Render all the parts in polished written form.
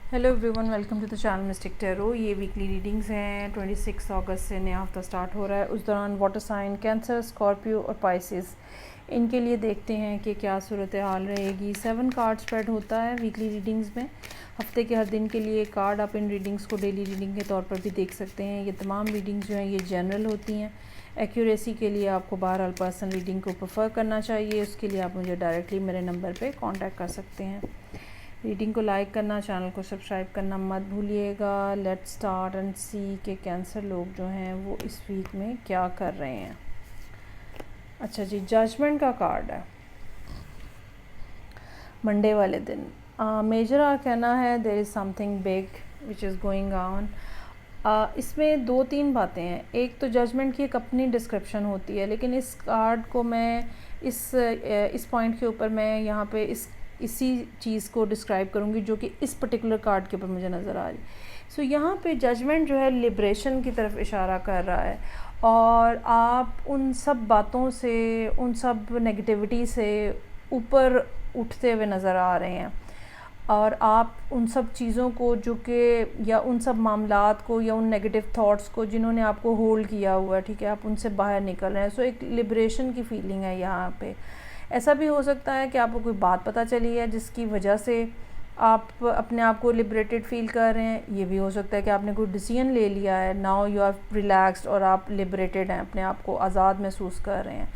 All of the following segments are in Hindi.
Hello everyone, welcome to the channel mystic tarot. ये वीकली रीडिंग्स हैं। 26 अगस्त से नया हफ्ता स्टार्ट हो रहा है। उस दौरान वाटर साइन कैंसर, स्कॉर्पियो और पाइसिस, इनके लिए देखते हैं कि क्या सूरत हाल रहेगी। 7 कार्ड स्प्रेड होता है वीकली रीडिंग्स में। हफ्ते के हर दिन के लिए कार्ड आप इन रीडिंग्स को डेली रीडिंग के तौर पर भी देख सकते हैं। ये तमाम रीडिंग्स जो हैं ये जनरल होती हैं। एक्यूरेसी के लिए आपको बहरहाल पर्सनल रीडिंग को प्रेफर करना चाहिए। उसके लिए आप मुझे डायरेक्टली मेरे नंबर पे कांटेक्ट कर सकते हैं। रीडिंग को लाइक करना, चैनल को सब्सक्राइब करना मत भूलिएगा। लेट्स स्टार्ट एंड सी के कैंसर लोग जो हैं वो इस वीक में क्या कर रहे हैं। अच्छा जी, जजमेंट का कार्ड है मंडे वाले दिन। मेजर कहना है there is something big which is going on. इसमें 2-3 बातें हैं। एक तो जजमेंट की एक अपनी डिस्क्रिप्शन होती है, लेकिन इस कार्ड को मैं इस पॉइंट के ऊपर मैं यहाँ पे इसी चीज़ को डिस्क्राइब करूँगी जो कि इस पर्टिकुलर कार्ड के ऊपर मुझे नज़र आ रही। सो यहाँ पे जजमेंट जो है लिबरेशन की तरफ इशारा कर रहा है, और आप उन सब बातों से, उन सब नेगेटिविटी से ऊपर उठते हुए नज़र आ रहे हैं, और आप उन सब चीज़ों को जो कि, या उन सब मामलात को, या उन नेगेटिव थॉट्स को जिन्होंने आपको होल्ड किया हुआ है, ठीक है, आप उनसे बाहर निकल रहे हैं। सो एक लिबरेशन की फीलिंग है यहाँ पे। ऐसा भी हो सकता है कि आपको कोई बात पता चली है जिसकी वजह से आप अपने आप को लिबरेटेड फील कर रहे हैं। ये भी हो सकता है कि आपने कोई डिसीजन ले लिया है, नाउ यू आर रिलैक्स्ड और आप लिबरेटेड हैं, अपने आप को आज़ाद महसूस कर रहे हैं,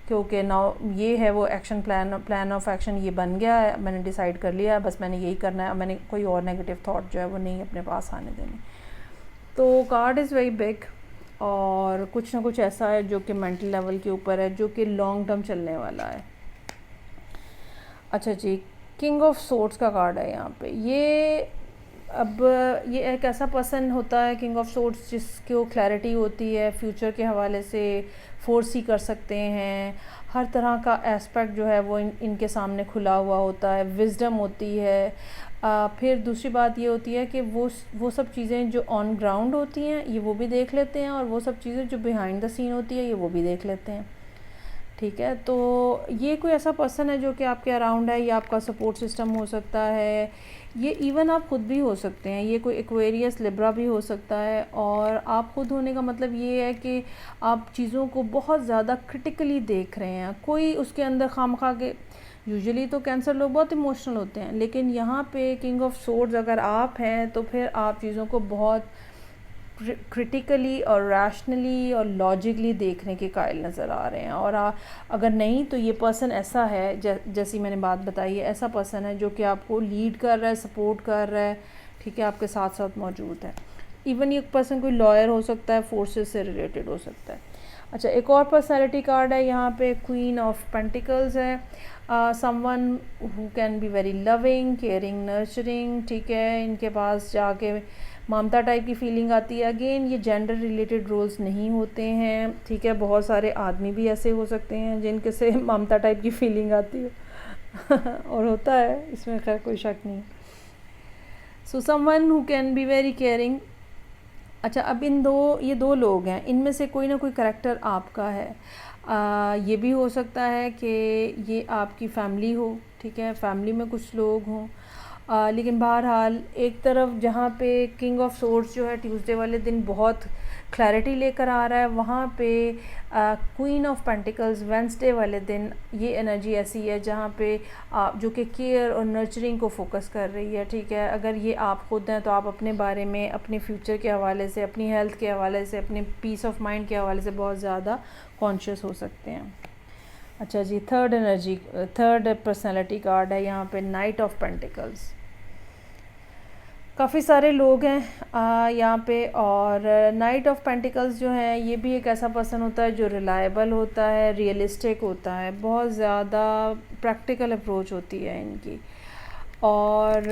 क्योंकि नाउ ये है वो एक्शन प्लान ऑफ एक्शन ये बन गया है, मैंने डिसाइड कर लिया है, बस मैंने यही करना है, मैंने कोई और नेगेटिव थॉट जो है वो नहीं अपने पास आने देने। तो कार्ड इज़ वेरी बिग, और कुछ ना कुछ ऐसा है जो कि मेंटल लेवल के ऊपर है, जो कि लॉन्ग टर्म चलने वाला है। अच्छा जी, किंग ऑफ सोर्ड्स का कार्ड है यहाँ पे। ये एक ऐसा पर्सन होता है, किंग ऑफ सोर्ड्स, जिसको क्लैरिटी होती है, फ्यूचर के हवाले से फोरसी कर सकते हैं। हर तरह का एस्पेक्ट जो है वो इनके सामने खुला हुआ होता है, विजडम होती है। फिर दूसरी बात ये होती है कि वो सब चीज़ें जो ऑन ग्राउंड होती हैं ये वो भी देख लेते हैं, और वो सब चीज़ें जो बिहाइंड द सीन होती है ये वो भी देख लेते हैं। ठीक है, तो ये कोई ऐसा पर्सन है जो कि आपके अराउंड है, या आपका सपोर्ट सिस्टम हो सकता है, ये इवन आप खुद भी हो सकते हैं। ये कोई एक्वेरियस लिब्रा भी हो सकता है। और आप खुद होने का मतलब ये है कि आप चीज़ों को बहुत ज़्यादा क्रिटिकली देख रहे हैं। कोई उसके अंदर खामखा के, यूजुअली तो कैंसर लोग बहुत इमोशनल होते हैं, लेकिन यहाँ पे किंग ऑफ सोर्ड्स अगर आप हैं तो फिर आप चीज़ों को बहुत क्रिटिकली और रैशनली और लॉजिकली देखने के कायल नज़र आ रहे हैं। और अगर नहीं तो ये पर्सन ऐसा है, जैसी मैंने बात बताई है, ऐसा पर्सन है जो कि आपको लीड कर रहा है, सपोर्ट कर रहा है, ठीक है, आपके साथ साथ मौजूद है। इवन ये पर्सन कोई लॉयर हो सकता है, फोर्सेस से रिलेटेड हो सकता है। अच्छा, एक और पर्सनैलिटी कार्ड है यहाँ पे, क्वीन ऑफ पेंटिकल्स है। Someone who can be very loving, caring, nurturing, ठीक है, इनके पास जाके ममता टाइप की फीलिंग आती है। अगेन ये जेंडर रिलेटेड रोल्स नहीं होते हैं, ठीक है, बहुत सारे आदमी भी ऐसे हो सकते हैं जिनके से ममता टाइप की फीलिंग आती है और होता है, इसमें खैर कोई शक नहीं। So someone who can be very caring. अच्छा, अब ये दो लोग हैं, इनमें से कोई ना कोई करैक्टर आपका है। ये भी हो सकता है कि ये आपकी फैमिली हो, ठीक है, फैमिली में कुछ लोग हों। लेकिन बहरहाल एक तरफ जहाँ पे किंग ऑफ सोर्ड्स जो है ट्यूसडे वाले दिन बहुत क्लैरिटी लेकर आ रहा है, वहाँ पे क्वीन ऑफ पेंटिकल्स वेंसडे वाले दिन ये एनर्जी ऐसी है जहाँ पे जो कि केयर और नर्चरिंग को फोकस कर रही है। ठीक है, अगर ये आप खुद हैं तो आप अपने बारे में, अपने फ्यूचर के हवाले से, अपनी हेल्थ के हवाले से, अपने पीस ऑफ माइंड के हवाले से बहुत ज़्यादा कॉन्शियस हो सकते हैं। अच्छा जी, थर्ड पर्सनैलिटी कार्ड है यहाँ पे, नाइट ऑफ पेंटिकल्स। काफ़ी सारे लोग हैं यहाँ पे, और नाइट ऑफ पेंटिकल्स जो है ये भी एक ऐसा पर्सन होता है जो रिलायबल होता है, रियलिस्टिक होता है, बहुत ज़्यादा प्रैक्टिकल अप्रोच होती है इनकी। और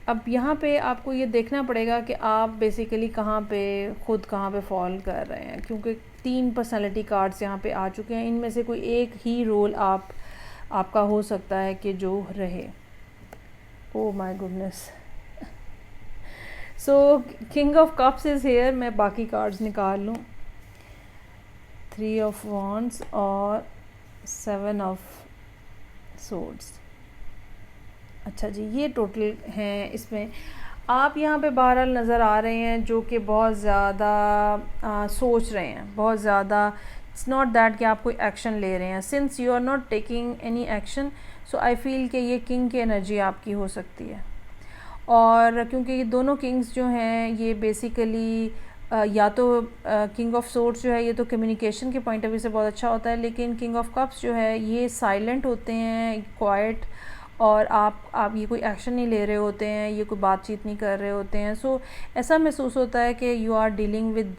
अब यहाँ पे आपको ये देखना पड़ेगा कि आप बेसिकली कहाँ पे फॉल कर रहे हैं, क्योंकि 3 पर्सनैलिटी कार्ड्स यहाँ पे आ चुके हैं। इनमें से कोई एक ही रोल आपका हो सकता है कि जो रहे। Oh my goodness. So king of cups is here. मैं बाकी कार्ड्स निकाल लूँ। 3 ऑफ वॉन्ड्स और 7 ऑफ सोर्ड्स। अच्छा जी, ये टोटल हैं इसमें। आप यहाँ पे बहरहाल नज़र आ रहे हैं जो कि बहुत ज़्यादा सोच रहे हैं, बहुत ज़्यादा। इट्स नॉट दैट कि आप कोई एक्शन ले रहे हैं। Since you are not taking any action, so I feel कि ये किंग की एनर्जी आपकी हो सकती है। और क्योंकि ये दोनों किंग्स जो हैं ये बेसिकली या तो किंग ऑफ सोर्ड्स जो है ये तो कम्युनिकेशन के पॉइंट ऑफ व्यू से बहुत अच्छा होता है, लेकिन किंग ऑफ कप्स जो है ये साइलेंट होते हैं, क्वाइट, और आप ये कोई एक्शन नहीं ले रहे होते हैं, ये कोई बातचीत नहीं कर रहे होते हैं। सो ऐसा महसूस होता है कि you are dealing with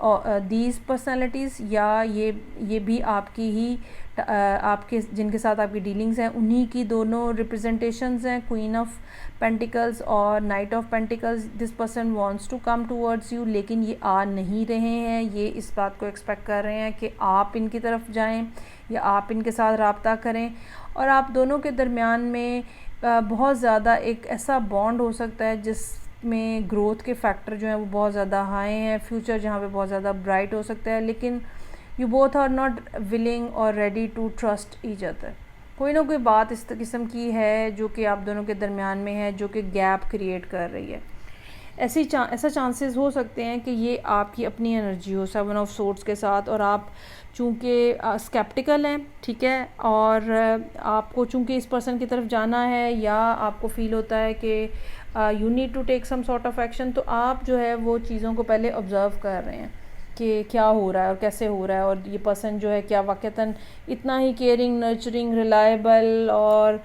these personalities, या ये भी आपकी ही आपके जिनके साथ आपकी डीलिंग्स हैं उन्हीं की दोनों रिप्रेजेंटेशंस हैं, क्वीन ऑफ पेंटिकल्स और knight of pentacles. This person wants to come towards you, लेकिन ये आ नहीं रहे हैं। ये इस बात को एक्सपेक्ट कर रहे हैं कि आप इनकी तरफ जाएं या आप इनके साथ रब्ता करें, और आप दोनों के दरमियान में बहुत ज़्यादा एक ऐसा बॉन्ड हो सकता है जिसमें ग्रोथ के फैक्टर जो हैं वो बहुत ज़्यादा हाई हैं, फ्यूचर जहाँ पे बहुत ज़्यादा ब्राइट हो सकता है। लेकिन you both are not willing और ready to trust each other. कोई ना कोई बात इस किस्म की है जो कि आप दोनों के दरमियान में है, जो कि गैप क्रिएट कर रही है। ऐसा चांसेस हो सकते हैं कि ये आपकी अपनी एनर्जी हो 7 ऑफ सोर्ड्स के साथ, और आप चूँकि स्केप्टिकल हैं, ठीक है, और आपको चूँकि इस पर्सन की तरफ जाना है या आपको फ़ील होता है कि you need to take some sort of action, तो आप जो है वो चीज़ों को पहले ऑब्ज़र्व कर रहे हैं कि क्या हो रहा है और कैसे हो रहा है, और ये पर्सन जो है क्या वाक़तन इतना ही केयरिंग, नर्चरिंग, रिलायबल और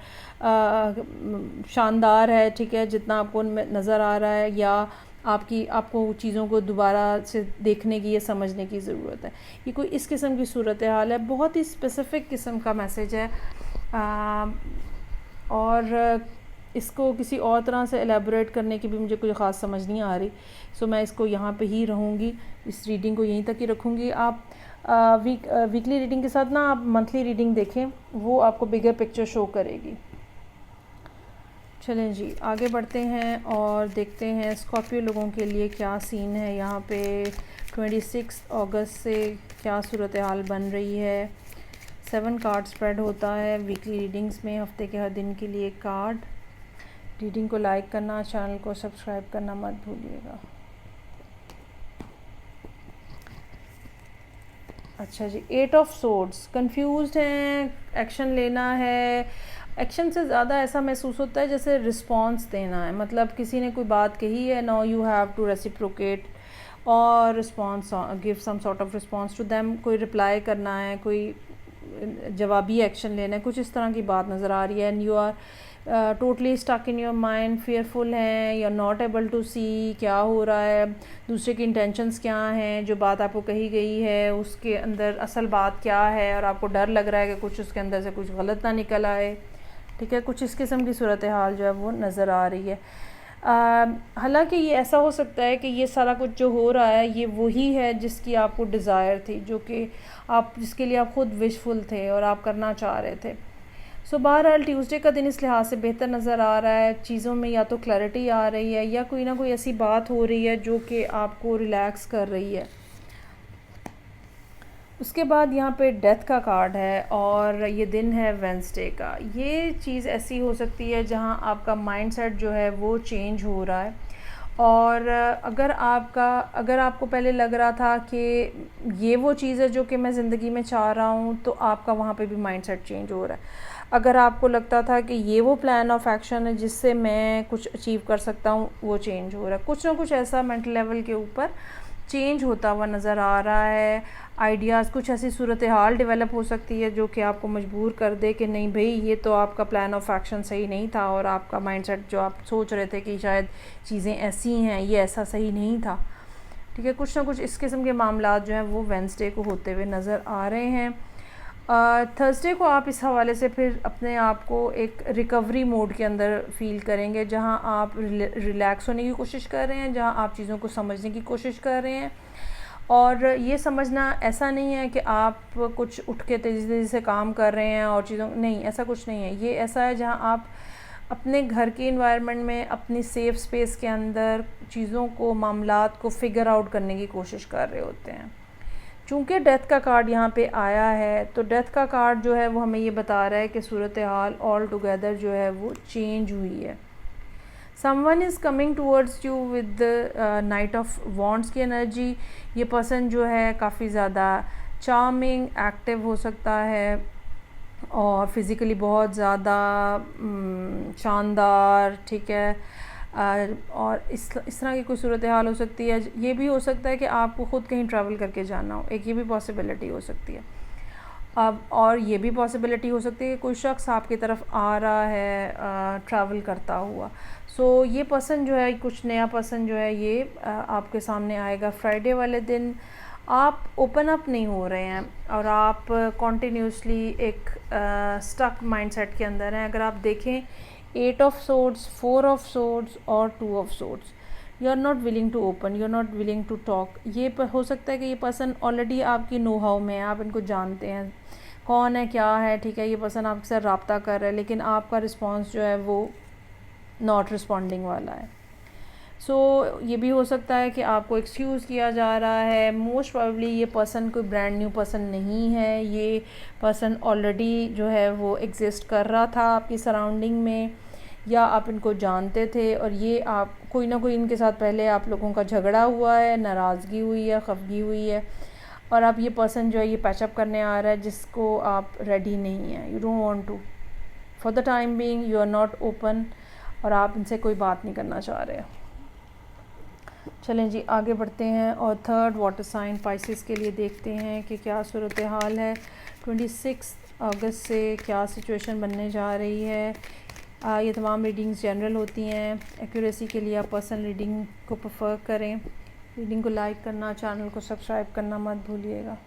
शानदार है, ठीक है, जितना आपको नज़र आ रहा है, या आपको चीज़ों को दोबारा से देखने की या समझने की ज़रूरत है। ये कोई इस किस्म की सूरत हाल है, बहुत ही स्पेसिफ़िक किस्म का मैसेज है, और इसको किसी और तरह से एलेबोरेट करने की भी मुझे कोई ख़ास समझ नहीं आ रही। सो मैं इसको यहाँ पे ही रहूँगी, इस रीडिंग को यहीं तक ही रखूँगी। आप वीकली रीडिंग के साथ ना आप मंथली रीडिंग देखें, वो आपको बिगर पिक्चर शो करेगी। चलें जी, आगे बढ़ते हैं और देखते हैं स्कॉर्पियो लोगों के लिए क्या सीन है यहाँ पे 26 अगस्त से क्या सूरत हाल बन रही है। 7 कार्ड स्प्रेड होता है वीकली रीडिंग्स में, हफ्ते के हर दिन के लिए कार्ड। रीडिंग को लाइक करना, चैनल को सब्सक्राइब करना मत भूलिएगा। अच्छा जी, 8 ऑफ सोर्ड्स, कंफ्यूज्ड हैं, एक्शन लेना है। एक्शन से ज़्यादा ऐसा महसूस होता है जैसे रिस्पॉन्स देना है, मतलब किसी ने कोई बात कही है, now you have to reciprocate और response, give some sort of response to them. कोई रिप्लाई करना है, कोई जवाबी एक्शन लेना है, कुछ इस तरह की बात नज़र आ रही है। And you are totally stuck in your mind, fearful हैं, you are not able to see क्या हो रहा है, दूसरे की इंटेंशंस क्या हैं, जो बात आपको कही गई है उसके अंदर असल बात क्या है, और आपको डर लग रहा है कि कुछ उसके अंदर से कुछ गलत ना निकल आए, ठीक है। कुछ इस किस्म की सूरत हाल जो है वो नज़र आ रही है। हालांकि ये ऐसा हो सकता है कि ये सारा कुछ जो हो रहा है ये वही है जिसकी आपको डिज़ायर थी, जो कि आप जिसके लिए आप ख़ुद विशफुल थे और आप करना चाह रहे थे। सो बहरहाल ट्यूसडे का दिन इस लिहाज से बेहतर नज़र आ रहा है, चीज़ों में या तो क्लैरिटी आ रही है या कोई ना कोई ऐसी बात हो रही है जो कि आपको रिलैक्स कर रही है। उसके बाद यहाँ पे डेथ का कार्ड है और ये दिन है वेडनेसडे का। ये चीज़ ऐसी हो सकती है जहाँ आपका माइंडसेट जो है वो चेंज हो रहा है, और अगर आपको पहले लग रहा था कि ये वो चीज़ है जो कि मैं ज़िंदगी में चाह रहा हूँ, तो आपका वहाँ पे भी माइंडसेट चेंज हो रहा है। अगर आपको लगता था कि ये वो प्लान ऑफ एक्शन है जिससे मैं कुछ अचीव कर सकता हूँ, वो चेंज हो रहा है। कुछ ना कुछ ऐसा मेंटल लेवल के ऊपर चेंज होता हुआ नज़र आ रहा है। आइडियाज़, कुछ ऐसी सूरत हाल डेवलप हो सकती है जो कि आपको मजबूर कर दे कि नहीं भाई, ये तो आपका प्लान ऑफ एक्शन सही नहीं था, और आपका माइंडसेट जो आप सोच रहे थे कि शायद चीज़ें ऐसी हैं, ये ऐसा सही नहीं था, ठीक है। कुछ ना कुछ इस किस्म के मामला जो हैं वो वेडनेसडे को होते हुए नज़र आ रहे हैं। थर्सडे को आप इस हवाले से फिर अपने आप को एक रिकवरी मोड के अंदर फ़ील करेंगे, जहां आप रिलैक्स होने की कोशिश कर रहे हैं, जहां आप चीज़ों को समझने की कोशिश कर रहे हैं। और ये समझना ऐसा नहीं है कि आप कुछ उठ के तेज़ी तेज़ी से काम कर रहे हैं और चीज़ों, नहीं, ऐसा कुछ नहीं है। ये ऐसा है जहां आप अपने घर के इन्वायरमेंट में, अपनी सेफ़ स्पेस के अंदर चीज़ों को, मामलात को फ़िगर आउट करने की कोशिश कर रहे होते हैं। चूँकि डेथ का कार्ड यहाँ पे आया है, तो डेथ का कार्ड जो है वो हमें ये बता रहा है कि सूरत हाल ऑल टुगेदर जो है वो चेंज हुई है। Someone is coming towards you with night of wands की एनर्जी। ये पर्सन जो है काफ़ी ज़्यादा चार्मिंग, एक्टिव हो सकता है और फिज़िकली बहुत ज़्यादा शानदार, ठीक है। और इस तरह की कोई सूरत हाल हो सकती है। ये भी हो सकता है कि आपको ख़ुद कहीं ट्रैवल करके जाना हो, एक ये भी पॉसिबिलिटी हो सकती है। अब और ये भी पॉसिबिलिटी हो सकती है कि कोई शख्स आपकी तरफ आ रहा है ट्रैवल करता हुआ। सो ये पर्सन जो है, कुछ नया पर्सन जो है ये आपके सामने आएगा फ्राइडे वाले दिन। आप ओपन अप नहीं हो रहे हैं और आप कॉन्टीन्यूसली एक स्टक माइंडसेट के अंदर हैं। अगर आप देखें 8 ऑफ सोर्ड्स, 4 ऑफ सोर्ड्स और 2 of swords, you are not willing to open, you are not willing to talk. ये हो सकता है कि ये पर्सन ऑलरेडी आपकी नो हाउ में है, आप इनको जानते हैं कौन है, क्या है, ठीक है। ये पर्सन आपके साथ रब्ता कर रहा है लेकिन आपका रिस्पॉन्स जो है वो नॉट रिस्पॉन्डिंग वाला है। सो ये भी हो सकता है कि आपको एक्सक्यूज़ किया जा रहा है। मोस्ट प्रोबेबली ये पर्सन कोई ब्रांड न्यू पर्सन नहीं है, ये पर्सन ऑलरेडी जो है वो एग्जिस्ट कर रहा था आपकी सराउंडिंग में, या आप इनको जानते थे और ये आप कोई ना कोई इनके साथ पहले आप लोगों का झगड़ा हुआ है, नाराज़गी हुई है, खफगी हुई है और अब ये पर्सन जो है ये पैचअप करने आ रहा है जिसको आप रेडी नहीं है। You don't want to, for the time being you are not open और आप इनसे कोई बात नहीं करना चाह रहे हो। चलें जी आगे बढ़ते हैं और थर्ड वाटर साइन पाइसेस के लिए देखते हैं कि क्या सूरत हाल है। 26 अगस्त से क्या सिचुएशन बनने जा रही है। ये तमाम रीडिंग्स जनरल होती हैं। एक्यूरेसी के लिए आप पर्सनल रीडिंग को प्रेफर करें। रीडिंग को लाइक करना, चैनल को सब्सक्राइब करना मत भूलिएगा।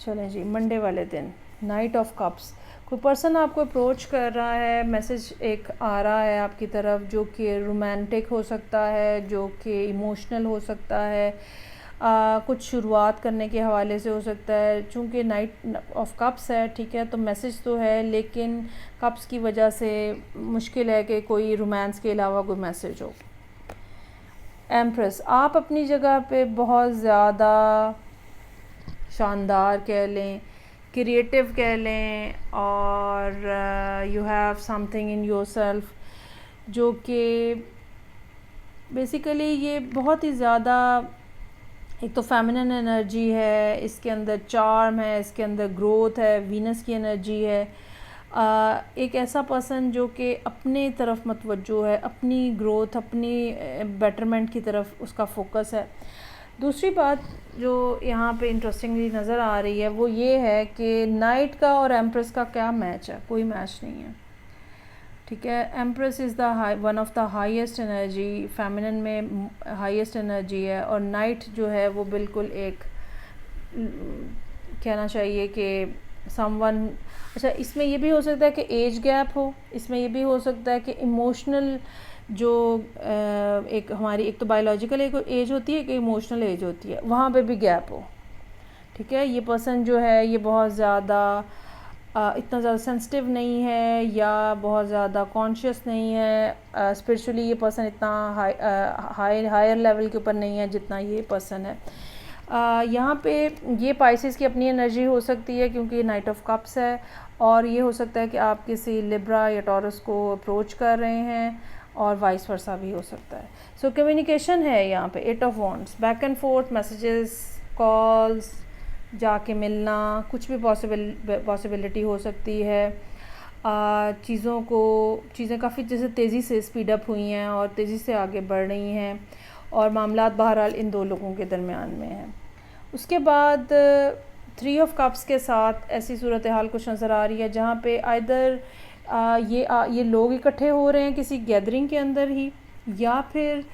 चलें जी, मंडे वाले दिन नाइट ऑफ कप्स, कोई पर्सन आपको अप्रोच कर रहा है, मैसेज एक आ रहा है आपकी तरफ जो कि रोमांटिक हो सकता है, जो कि इमोशनल हो सकता है, कुछ शुरुआत करने के हवाले से हो सकता है। चूँकि नाइट ऑफ कप्स है, ठीक है, तो मैसेज तो है लेकिन कप्स की वजह से मुश्किल है कि कोई रोमांस के अलावा कोई मैसेज हो। एम्प्रेस, आप अपनी जगह पे बहुत ज़्यादा शानदार कह लें, क्रिएटिव कह लें और you have something in yourself जो कि बेसिकली ये बहुत ही ज़्यादा, एक तो फेमिनिन एनर्जी है, इसके अंदर चार्म है, इसके अंदर ग्रोथ है, वीनस की एनर्जी है। एक ऐसा पर्सन जो कि अपने तरफ मतवज्जो है, अपनी ग्रोथ, अपनी बेटरमेंट की तरफ उसका फोकस है। दूसरी बात जो यहाँ पे इंटरेस्टिंगली नज़र आ रही है वो ये है कि नाइट का और एम्प्रेस का क्या मैच है, कोई मैच नहीं है, ठीक है। Empress is the one of the highest energy, feminine में हाईएस्ट एनर्जी है और नाइट जो है वो बिल्कुल एक कहना चाहिए कि समवन, अच्छा इसमें ये भी हो सकता है कि एज गैप हो, इसमें ये भी हो सकता है कि इमोशनल जो एक हमारी एक तो बायोलॉजिकल एक एज होती है, एक इमोशनल एज होती है, वहाँ पे भी गैप हो, ठीक है। ये पर्सन जो है ये बहुत ज़्यादा इतना ज़्यादा सेंसिटिव नहीं है या बहुत ज़्यादा कॉन्शियस नहीं है। स्पिरिचुअली ये पर्सन इतना हायर लेवल के ऊपर नहीं है जितना ये पर्सन है। यहाँ पे ये पाइसेस की अपनी एनर्जी हो सकती है क्योंकि नाइट ऑफ कप्स है और ये हो सकता है कि आप किसी लिब्रा या टॉरस को अप्रोच कर रहे हैं और वाइस वर्सा भी हो सकता है। सो कम्युनिकेशन है यहाँ पे, 8 of wands, back and fourth messages, calls, जाके मिलना, कुछ भी पॉसिबिलिटी हो सकती है। चीज़ें काफ़ी जैसे तेज़ी से स्पीड अप हुई हैं और तेज़ी से आगे बढ़ रही हैं और मामलात बहरहाल इन दो लोगों के दरमियान में हैं। उसके बाद 3 ऑफ कप्स के साथ ऐसी सूरत हाल कुछ नज़र आ रही है जहाँ पे आइदर ये लोग इकट्ठे हो रहे हैं किसी गैदरिंग के अंदर ही, या फिर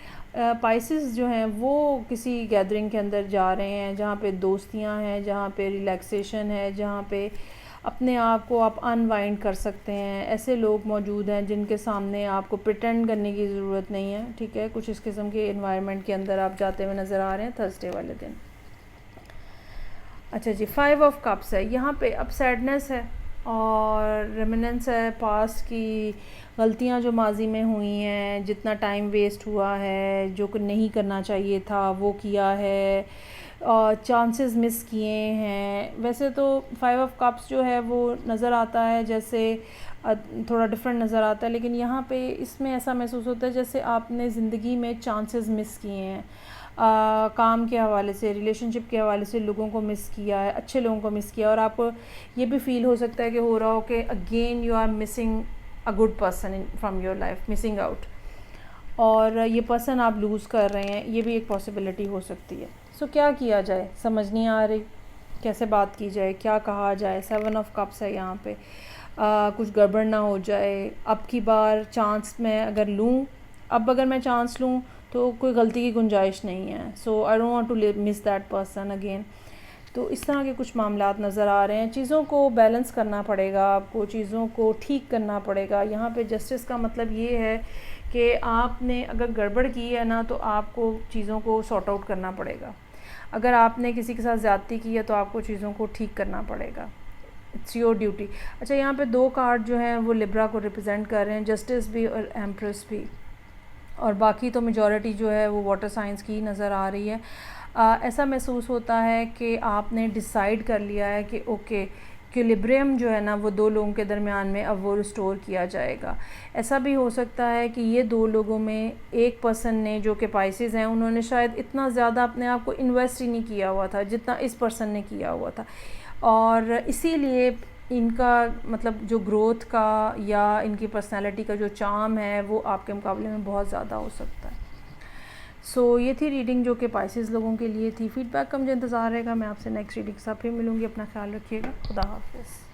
पाइसेस जो हैं वो किसी गैदरिंग के अंदर जा रहे हैं जहाँ पे दोस्तियाँ हैं, जहाँ पे रिलैक्सेशन है, जहाँ पे अपने आप को आप अनवाइंड कर सकते हैं। ऐसे लोग मौजूद हैं जिनके सामने आपको प्रिटेंड करने की ज़रूरत नहीं है, ठीक है। कुछ इस किस्म के इन्वायरमेंट के अंदर आप जाते हुए नज़र आ रहे हैं थर्सडे वाले दिन। अच्छा जी, 5 ऑफ कप्स है, यहाँ पे अब सैडनेस है और रेमिनेंस है पास्ट की गलतियां जो माजी में हुई हैं, जितना टाइम वेस्ट हुआ है, जो नहीं करना चाहिए था वो किया है, चांसेस मिस किए हैं। वैसे तो 5 ऑफ कप्स जो है वो नज़र आता है जैसे थोड़ा डिफरेंट नज़र आता है, लेकिन यहाँ पे इसमें ऐसा महसूस होता है जैसे आपने ज़िंदगी में चांसेस मिस किए हैं। काम के हवाले से, रिलेशनशिप के हवाले से लोगों को मिस किया है, अच्छे लोगों को मिस किया, और आपको ये भी फील हो सकता है कि हो रहा हो कि again you are missing a good person from your life, missing out, और ये पर्सन आप लूज़ कर रहे हैं, ये भी एक पॉसिबिलिटी हो सकती है। सो क्या किया जाए, समझ नहीं आ रही कैसे बात की जाए, क्या कहा जाए। 7 ऑफ कप्स है यहाँ पे। कुछ गड़बड़ ना हो जाए। अब की बार चांस मैं अगर लूँ, अब अगर मैं चांस लूँ तो कोई गलती की गुंजाइश नहीं है। So I don't want to miss that person again. तो इस तरह के कुछ मामलात नज़र आ रहे हैं। चीज़ों को बैलेंस करना पड़ेगा आपको, चीज़ों को ठीक करना पड़ेगा। यहाँ पे जस्टिस का मतलब ये है कि आपने अगर गड़बड़ की है ना, तो आपको चीज़ों को सॉर्ट आउट करना पड़ेगा। अगर आपने किसी के साथ ज़्यादती की है तो आपको चीज़ों को ठीक करना पड़ेगा। It's your duty. अच्छा, यहाँ पे 2 कार्ड जो हैं वो लिब्रा को रिप्रेजेंट कर रहे हैं, जस्टिस भी और एम्प्रेस भी, और बाकी तो मेजॉरिटी जो है वो वाटर साइंस की नज़र आ रही है। ऐसा महसूस होता है कि आपने डिसाइड कर लिया है कि ओके, इक्विलिब्रियम जो है ना वो 2 लोगों के दरमियान में अब वो रिस्टोर किया जाएगा। ऐसा भी हो सकता है कि ये 2 लोगों में एक पर्सन ने, जो कि पाइसेस हैं, उन्होंने शायद इतना ज़्यादा अपने आप को इन्वेस्ट ही नहीं किया हुआ था जितना इस पर्सन ने किया हुआ था, और इसीलिए इनका मतलब जो ग्रोथ का या इनकी पर्सनैलिटी का जो चार्म है वो आपके मुकाबले में बहुत ज़्यादा हो सकता है। सो ये थी रीडिंग जो कि पाइसेस लोगों के लिए थी। फीडबैक का मुझे इंतज़ार रहेगा। मैं आपसे नेक्स्ट रीडिंग के साथ फिर मिलूँगी। अपना ख्याल रखिएगा। खुदा हाफिज़।